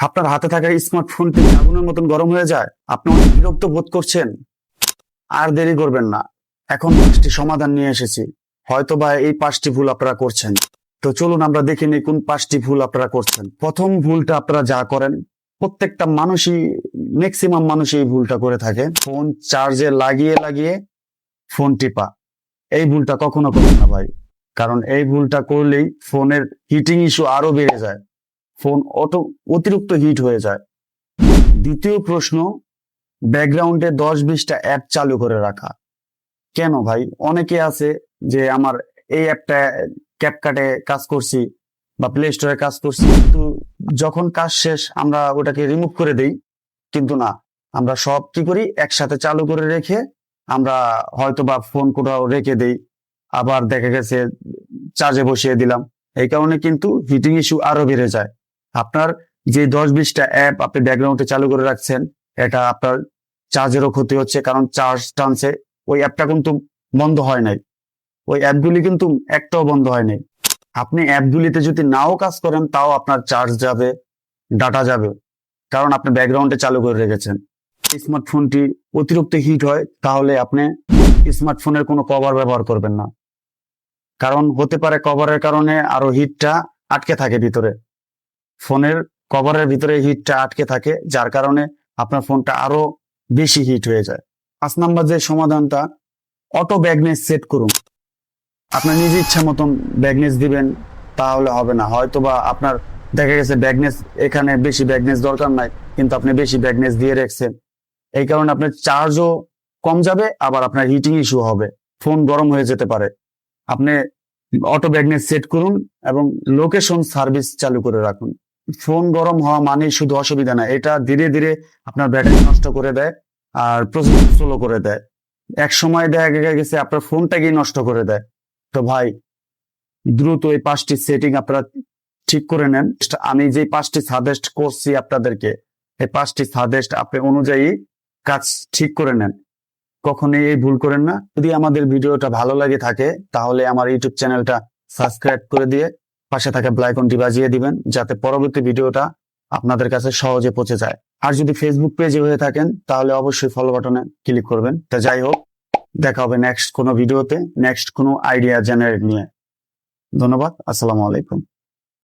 আপনার হাতে থাকা স্মার্টফোনটি আগুনের মতন গরম হয়ে যায়, আপনি অনেক বিরক্ত বোধ করছেন। আর দেরি করবেন না, এখন 5টি সমাধান নিয়ে এসেছি। হয়তোবা এই 5টি ভুল আপনারা করছেন। তো চলুন আমরা দেখে নিই কোন 5টি ভুল আপনারা করছেন। প্রথম ভুলটা আপনারা যা করেন, প্রত্যেকটা মানুষই, ম্যাক্সিমাম মানুষই এই ভুলটা করে থাকে, ফোন চার্জে লাগিয়ে লাগিয়ে ফোন টিপা। এই ভুলটা কখনো করবেন না ভাই, কারণ এই ভুলটা করলেই ফোনের হিটিং ইস্যু আরো বেড়ে যায়, ফোন অতিরিক্ত হিট হয়ে যায়। দ্বিতীয় প্রশ্ন, ব্যাকগ্রাউন্ডে 10-20টা অ্যাপ চালু করে রাখা। কেন ভাই? অনেকে আছে যে আমার এই অ্যাপটা ক্যাপকাটে কাজ করছি বা প্লে স্টোরে কাজ করছি, কিন্তু যখন কাজ শেষ আমরা ওটাকে রিমুভ করে দেই। কিন্তু না, আমরা সব কি করি, একসাথে চালু করে রেখে আমরা হয়তো বা ফোন কোথাও রেখে দেই, আবার দেখা গেছে চার্জে বসিয়ে দিলাম। এই কারণে কিন্তু হিটিং ইস্যু আরো বেড়ে যায়। আপনার যে 10-20টা অ্যাপ আপনি ব্যাকগ্রাউন্ডে চালু করে রাখছেন, এটা আপনার চার্জেরও ক্ষতি হচ্ছে, কারণ চার্জ টানছে। ওই অ্যাপটা কিন্তু বন্ধ হয় নাই, ওই অ্যাপগুলি কিন্তু একটাও বন্ধ হয় নাই। আপনি অ্যাপগুলিতে যদি নাও কাজ করেন, তাও আপনার চার্জ যাবে, ডাটা যাবে, কারণ আপনি ব্যাকগ্রাউন্ডে চালু করে রেখেছেন। স্মার্টফোনটি অতিরিক্ত হিট হয়, তাহলে আপনি স্মার্টফোনের কোনো কভার ব্যবহার করবেন না, কারণ হতে পারে কভারের কারণে আরো হিটটা আটকে থাকে ভিতরে, ফোনের কভারের ভিতরে হিটটা আটকে থাকে, যার কারণে আপনার ফোনটা আরো বেশি হিট হয়ে যায়। 5 নাম্বার যে সমাধানটা, অটো ব্রাইটনেস সেট করুন। আপনার নিজ ইচ্ছা মতন ব্রাইটনেস দিবেন, তাহলে হবে না। হয়তোবা আপনার দেখা গেছে ব্রাইটনেস, এখানে বেশি ব্রাইটনেস দরকার নাই, কিন্তু আপনি বেশি ব্রাইটনেস দিয়ে রাখছেন, এই কারণে আপনার চার্জও কম যাবে, আবার আপনার হিটিং ইস্যু হবে, ফোন গরম হয়ে যেতে পারে। আপনি অটো ব্রাইটনেস সেট করুন এবং লোকেশন সার্ভিস চালু করে রাখুন। ফোন গরম হওয়া মানে শুধু অসুবিধা না, এটা ধীরে ধীরে আপনার ব্যাটারি নষ্ট করে দেয় আর প্রসেসর স্লো করে দেয়। এক সময় দেখা গেছে আপনার ফোনটাকেই নষ্ট করে দেয়। তো ভাই, দ্রুত এই 5টি সেটিং আপনারা ঠিক করে নেন। আমি যে 5টি সাজেস্ট করছি আপনাদেরকে, এই 5টি সাজেস্ট আপনি অনুযায়ী কাজ ঠিক করে নেন, কখনোই এই ভুল করেন না। যদি আমাদের ভিডিওটা ভালো লাগে থাকে, তাহলে আমার ইউটিউব চ্যানেলটা সাবস্ক্রাইব করে দিয়ে পাশে থাকা বেল আইকনটি বাজিয়ে দিবেন, যাতে পরবর্তী ভিডিওটা আপনাদের কাছে সহজে পৌঁছে যায়। আর যদি ফেসবুক পেজে হয়ে থাকেন, তাহলে অবশ্যই ফলো বাটনে ক্লিক করবেন। তা যাই হোক, দেখা হবে নেক্সট কোনো ভিডিওতে, নেক্সট কোনো আইডিয়া জেনারেট নিয়ে। ধন্যবাদ, আসসালামু আলাইকুম।